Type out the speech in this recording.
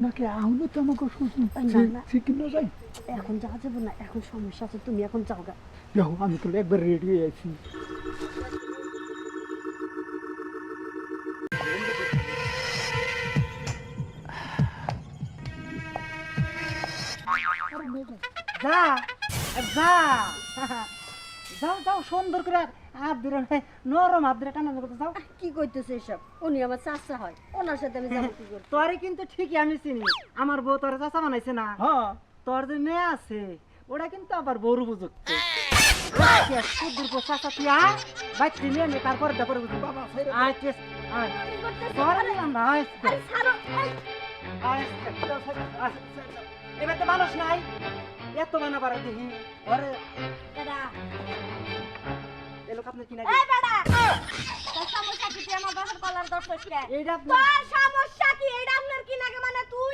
নাকি আহলে তো আমাকে না, না। সিকিম না যাই এখন যাওয়া যাবে না, এখন সমস্যা আছে, তুমি এখন যাও গা। দেখো আমি তো একবার রেডি হয়ে আছি যা যা যাও যাও সুন্দর করে হাত ধরে নরম হাত ধরে টানা করতে যাও। কি কইতেছে এসব? উনি আমার চাচা হয়, ওনার সাথে আমি যাবো কি করতে? তোরে কিন্তু ঠিকই আমি চিনি, আমার বউ তোরে চাচা বানাইছে না। হ্যাঁ তোর যে মেয়ে আছে ওটা কিন্তু আবার বড় বুঝুক সুদূর পর চাচা তুই আয় বাইতে নিয়ে নে, তারপরে ব্যাপারে বুঝুক। বাবা ছেড়ে আয় চেস আয় কি করতেছে? তোর নিলাম না আয় আরে ছাড়ো, এই, আয় আয়। এবার তো মানুষ নাই এত বানা পারা দেখি ওরে বেটা, এ লোক আপনার কিনা এই বেটা, তোর সমস্যা কি? তুই আমার বাসার কলার দর্শক কে? এইটা তোর সমস্যা কি? এইটা আপনার কি নাকি? মানে তুই